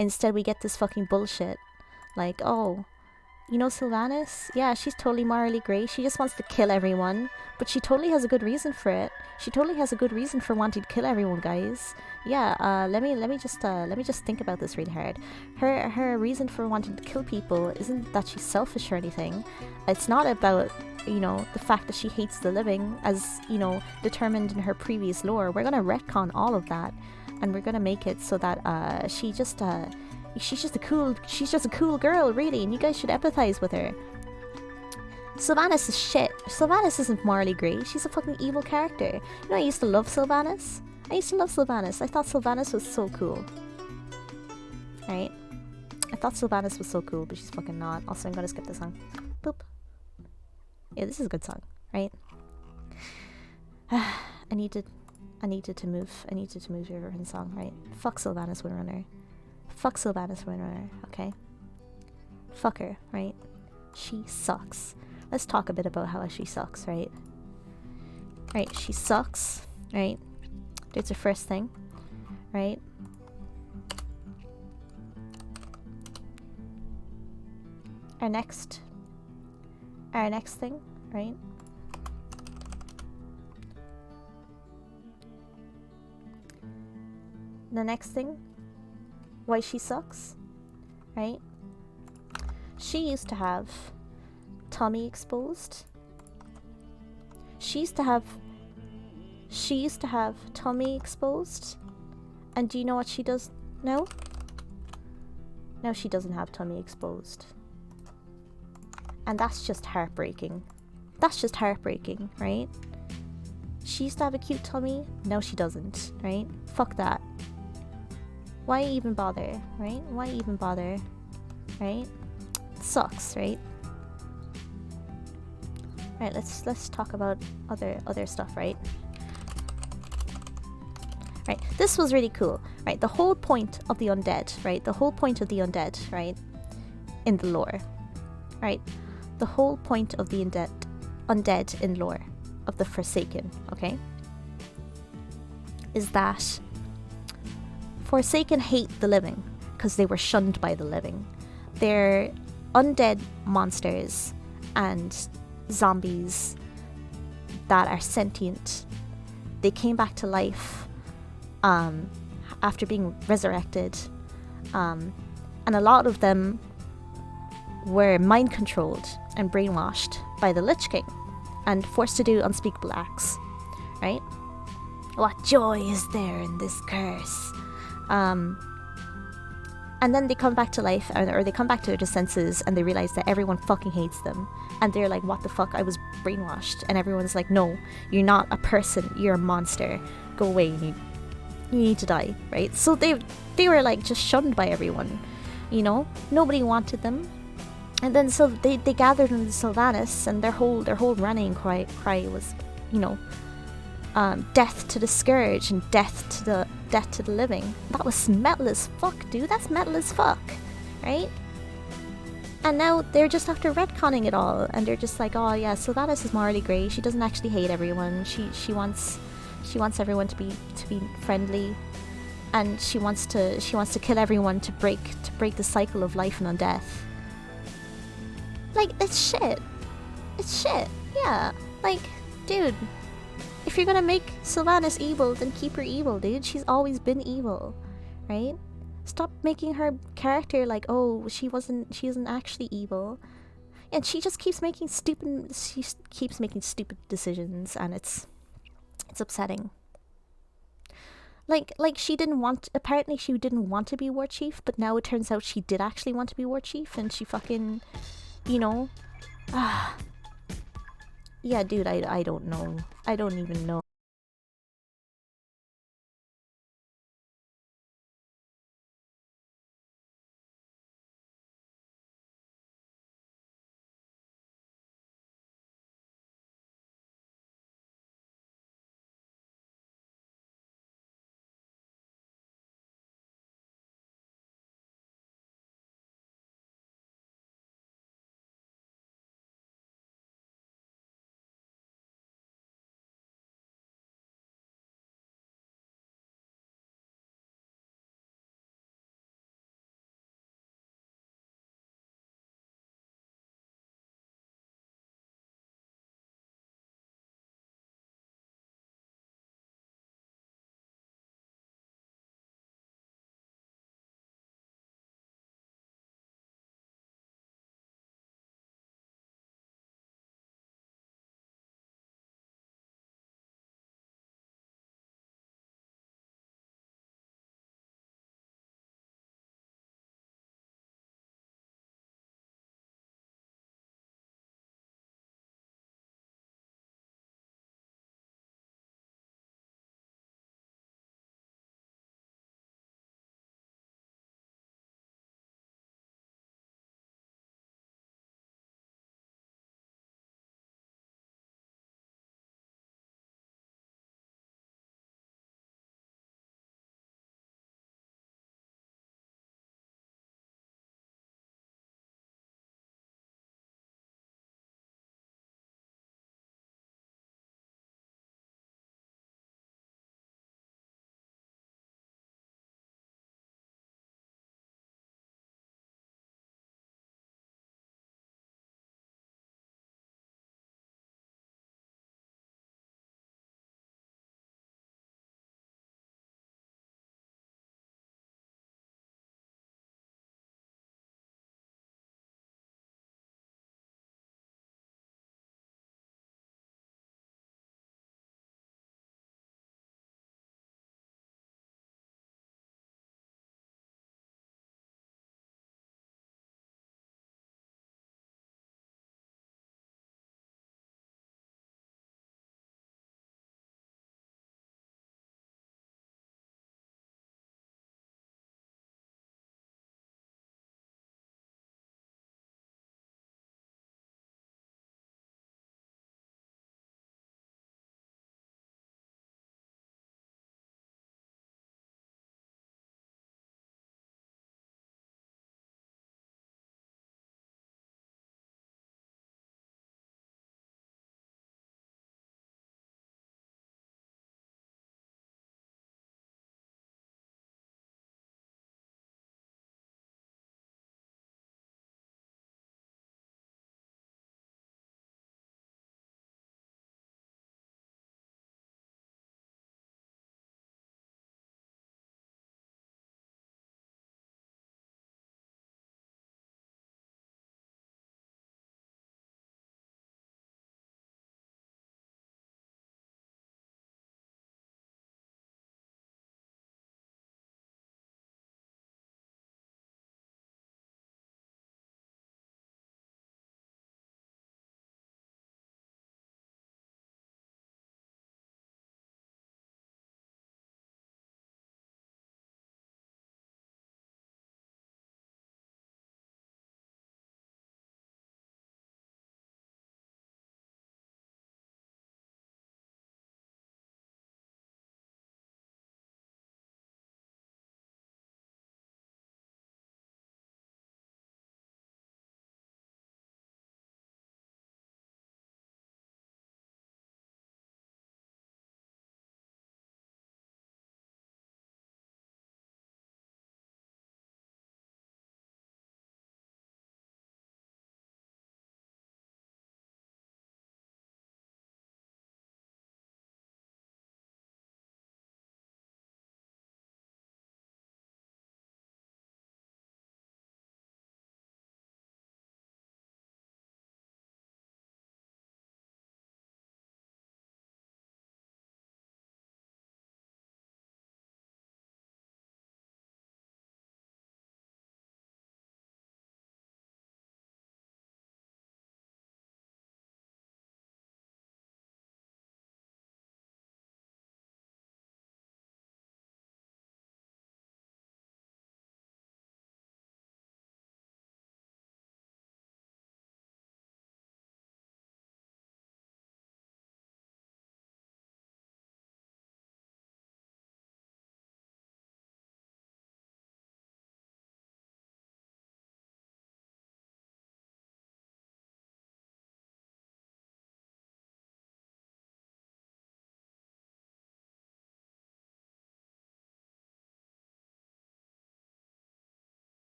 Instead, we get this fucking bullshit. Like, oh, you know Sylvanas? Yeah, she's totally morally grey. She just wants to kill everyone. But she totally has a good reason for it. She totally has a good reason for wanting to kill everyone, guys. Yeah, let me just think about this really hard. Her reason for wanting to kill people isn't that she's selfish or anything. It's not about, you know, the fact that she hates the living, as, you know, determined in her previous lore. We're gonna retcon all of that, and we're gonna make it so that she's just a cool girl, really, and you guys should empathize with her. Sylvanas is shit. Sylvanas isn't morally grey. She's a fucking evil character. You know, I used to love Sylvanas. I thought Sylvanas was so cool. Right? I thought Sylvanas was so cool, but she's fucking not. Also, I'm gonna skip this song. Boop. Yeah, this is a good song, right? I needed to move your reference song, right? Fuck Sylvanas Windrunner. Fuck Sylvanas Windrunner, okay? Fuck her, right? She sucks. Let's talk a bit about how she sucks, right? Right, she sucks, right? There's the first thing, right? Our next thing, right? The next thing, why she sucks, right? She used to have tummy exposed. She used to have tummy exposed. And do you know what she does now? Now she doesn't have tummy exposed. And that's just heartbreaking. That's just heartbreaking, right? She used to have a cute tummy, now she doesn't, right? Fuck that. Why even bother, right? Why even bother, right? It sucks, right? Right, let's talk about other stuff, right? Right, this was really cool, right? The whole point of the undead, right? The whole point of the undead, right? In the lore, right? The whole point of the undead in lore of the Forsaken, okay? Is that Forsaken hate the living because they were shunned by the living. They're undead monsters and zombies that are sentient. They came back to life after being resurrected, and a lot of them were mind controlled and brainwashed by the Lich King and forced to do unspeakable acts, right? What joy is there in this curse? And then they come back to life, or they come back to their senses, and they realize that everyone fucking hates them. And they're like, what the fuck, I was brainwashed. And everyone's like, no, you're not a person, you're a monster. Go away, you need to die, right? So they were like just shunned by everyone, you know? Nobody wanted them. And then so they gathered in Sylvanas, and their whole rallying cry was, you know, death to the scourge and death to the living. That was metal as fuck, dude. That's metal as fuck, right? And now they're just after retconning it all, and they're just like, oh yeah, Sylvanas is morally grey. She doesn't actually hate everyone. She wants everyone to be friendly, and she wants to kill everyone to break the cycle of life and death. Like, it's shit. It's shit. Yeah. Like, dude, if you're gonna make Sylvanas evil, then keep her evil, dude. She's always been evil, right? Stop making her character like, oh, she isn't actually evil. And she just keeps making stupid decisions, and it's upsetting. Like apparently she didn't want to be war chief, but now it turns out she did actually want to be war chief, and she fucking, you know, yeah, dude, I don't know. I don't even know.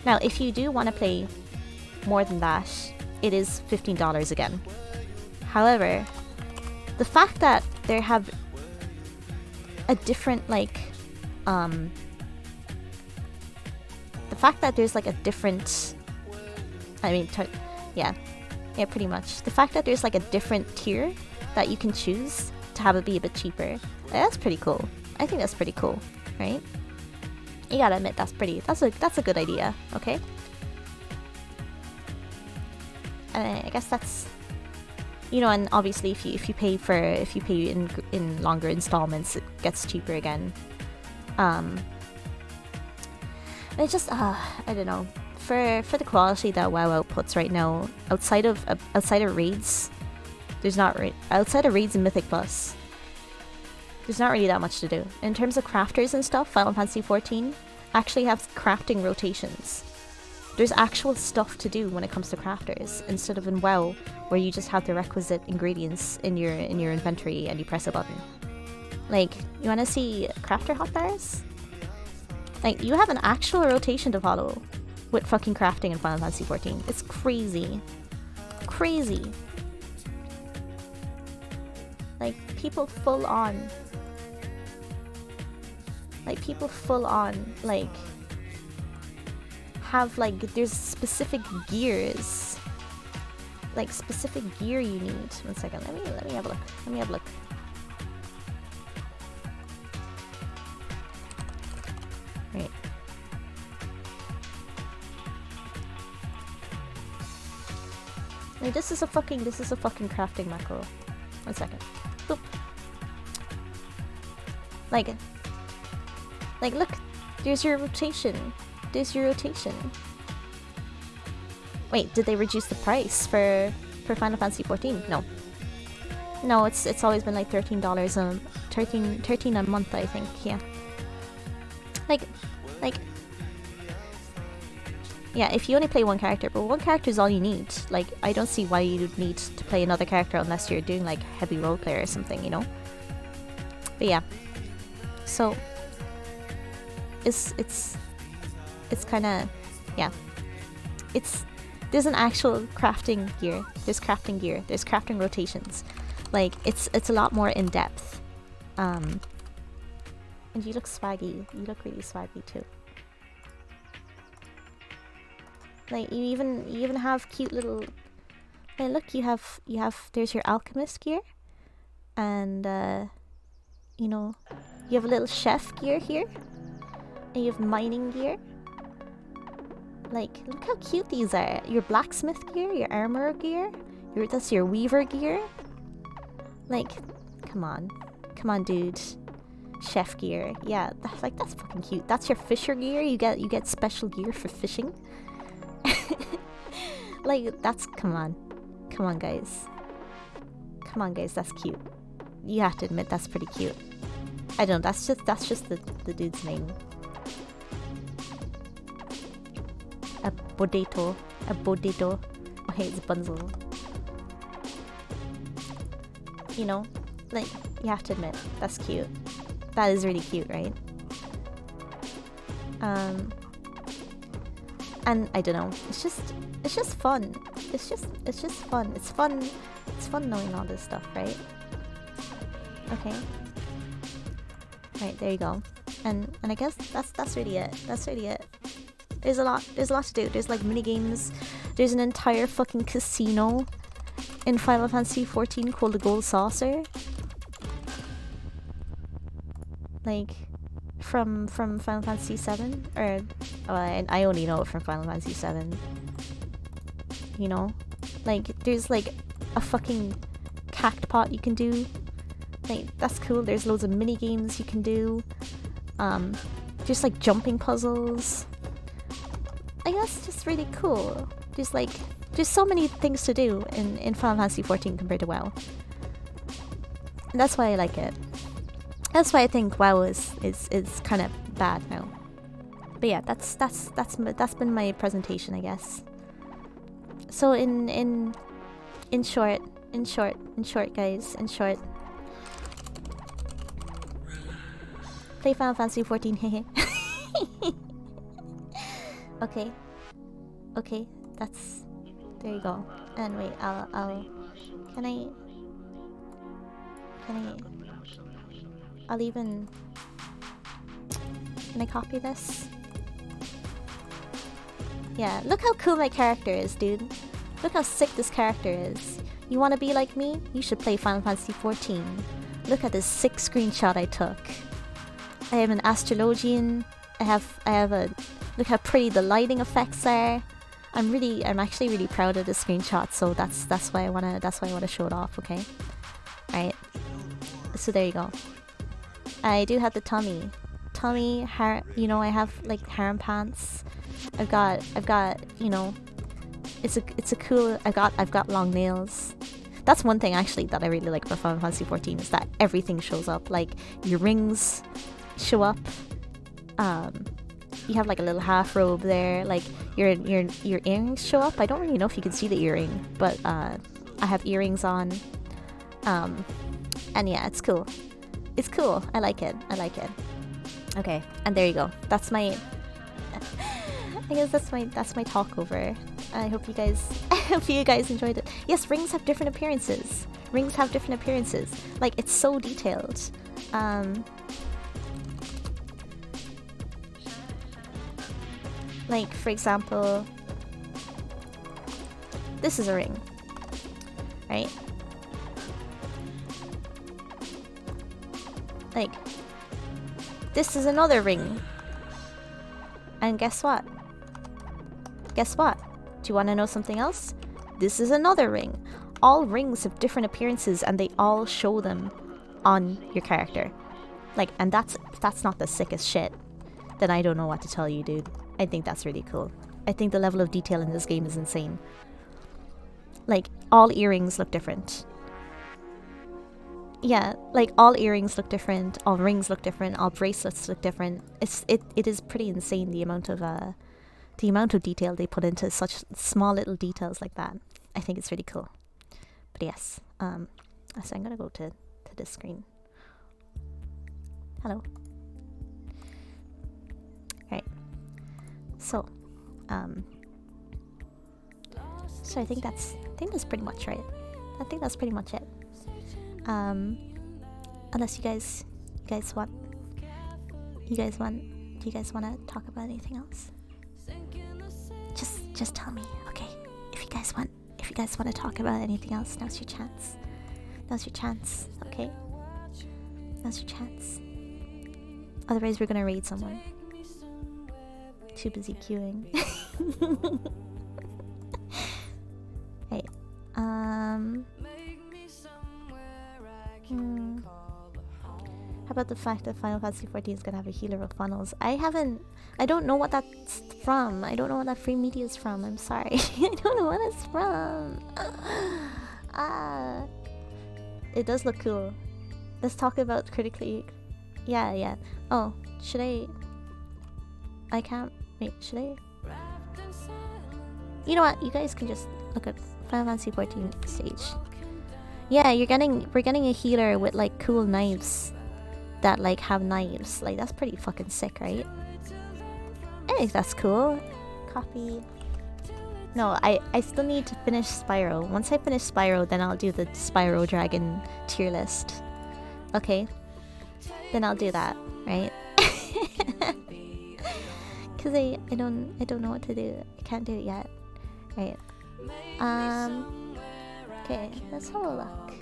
Now, if you do want to play more than that, it is $15 again. However, the fact that they have a different, like, the fact that there's, like, a different, I mean, yeah, pretty much. The fact that there's, like, a different tier that you can choose to have it be a bit cheaper, that's pretty cool. I think that's pretty cool, right? You gotta admit, that's a good idea, okay? And I guess that's, you know, and obviously if you pay in longer installments, it gets cheaper again. And it's just I don't know, for the quality that WoW outputs right now, outside of raids, there's not outside of raids and Mythic Plus, there's not really that much to do. In terms of crafters and stuff, Final Fantasy XIV actually has crafting rotations. There's actual stuff to do when it comes to crafters, instead of in WoW, where you just have the requisite ingredients in your inventory and you press a button. Like, you wanna see crafter hotbars? Like, you have an actual rotation to follow with fucking crafting in Final Fantasy XIV. It's crazy. Crazy. Like, people full on, like, have, like, there's specific gears, like, specific gear you need. 1 second, let me have a look. Right. Like, this is a fucking crafting macro. 1 second. Boop. Like, look, there's your rotation. Wait, did they reduce the price for Final Fantasy XIV? No, it's always been like $13 13 a month, I think. Yeah. Like, yeah, if you only play one character, but one character is all you need. Like, I don't see why you'd need to play another character unless you're doing like heavy roleplay or something, you know? But yeah. So it's kind of, yeah. There's an actual crafting gear. There's crafting rotations. Like, it's a lot more in depth. And you look swaggy. You look really swaggy too. Like, you even have cute little, hey, look, you have there's your alchemist gear, and you know, you have a little chef gear here, and you have mining gear. Like, look how cute these are. Your blacksmith gear, your armor gear, that's your weaver gear. Like, come on, dude. Chef gear, yeah, that's fucking cute. That's your fisher gear. You get special gear for fishing. Like, that's, come on guys, that's cute. You have to admit, that's pretty cute. I don't know, that's just the dude's name. A potato. Oh, hey, it's Bunzel. You know, like, you have to admit, that's cute. That is really cute, right? And I don't know, it's just fun. It's just fun. It's fun knowing all this stuff, right? Okay. Right, there you go. And I guess that's really it. There's a lot to do. There's like mini games. There's an entire fucking casino in Final Fantasy XIV called the Gold Saucer. Like, from Final Fantasy VII, or I only know it from Final Fantasy VII. You know, like, there's like a fucking cactpot you can do. Like, that's cool. There's loads of mini games you can do. Just like jumping puzzles. I guess just really cool. There's so many things to do in Final Fantasy XIV compared to WoW. And that's why I like it. That's why I think WoW is kind of bad now. But yeah, that's been my presentation, I guess. So in short, guys, play Final Fantasy XIV, hehe. Okay, Okay, that's... There you go. And wait, I'll... Can I... I'll even... Can I copy this? Yeah, look how cool my character is, dude. Look how sick this character is. You wanna be like me? You should play Final Fantasy XIV. Look at this sick screenshot I took. I am an astrologian. I have a... Look how pretty the lighting effects are. I'm actually really proud of this screenshot, so that's why I wanna show it off, okay? Alright. So there you go. I do have the tummy. You know, I have like harem pants. I've got, you know, it's a cool, I've got long nails. That's one thing actually that I really like about Final Fantasy XIV is that everything shows up. Like your rings show up. You have like a little half robe there. Like your earrings show up. I don't really know if you can see the earring, but I have earrings on. And yeah, it's cool. It's cool. I like it. Okay, and there you go. That's my... I guess that's my talk over. I hope you guys enjoyed it. Yes, rings have different appearances. Like, it's so detailed. Like, for example, this is a ring, right? Like, this is another ring. And guess what? Do you want to know something else? This is another ring. All rings have different appearances and they all show them on your character. Like, and that's not the sickest shit, then I don't know what to tell you, dude. I think that's really cool. I think the level of detail in this game is insane. Like, all earrings look different. Yeah, like all earrings look different, all rings look different, all bracelets look different. It is pretty insane the amount of detail they put into such small little details like that. I think it's really cool. But yes, so I'm gonna go to this screen. Hello. Right. So, so I think that's pretty much right. I think that's pretty much it. Unless do you guys want to talk about anything else? Just tell me, okay? If you guys want to talk about anything else, now's your chance. Okay? Now's your chance. Otherwise, we're gonna raid someone. Too busy queuing. Hey, how about the fact that Final Fantasy XIV is gonna have a healer with funnels? I don't know what that's from. I don't know what that free media is from. I'm sorry. I don't know what it's from. It does look cool. Let's talk about critically. Yeah. Oh, should I? I can't. Wait, should I? You know what? You guys can just look at Final Fantasy XIV stage. Yeah, we're getting a healer with like cool knives that like have knives. Like that's pretty fucking sick, right? I think that's cool. Copy. No, I still need to finish Spyro. Once I finish Spyro, then I'll do the Spyro Dragon tier list. Okay? Then I'll do that, right? Cause I don't know what to do. I can't do it yet. Right. Okay, let's have a look.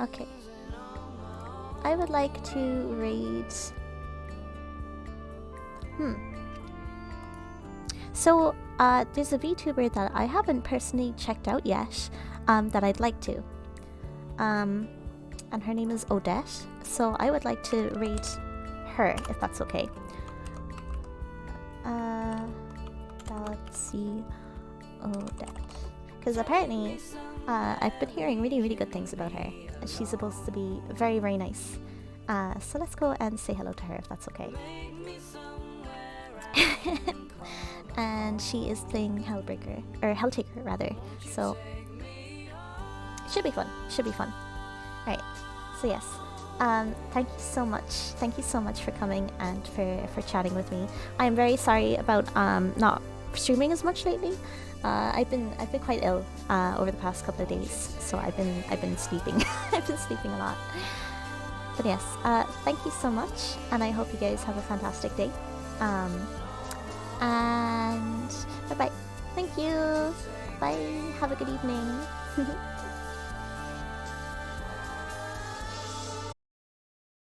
Okay. I would like to raid... So, there's a VTuber that I haven't personally checked out yet, that I'd like to. And her name is Odette, so I would like to raid her, if that's okay. Galaxy Odette. Because apparently, I've been hearing really, really good things about her. She's supposed to be very, very nice. So let's go and say hello to her, if that's okay. And she is playing Hellbreaker, or Helltaker rather. So should be fun. Alright. So yes. Thank you so much. Thank you so much for coming and for chatting with me. I'm very sorry about not streaming as much lately. I've been quite ill over the past couple of days, so I've been sleeping. I've been sleeping a lot. But yes, thank you so much, and I hope you guys have a fantastic day. And bye bye. Thank you. Bye. Have a good evening.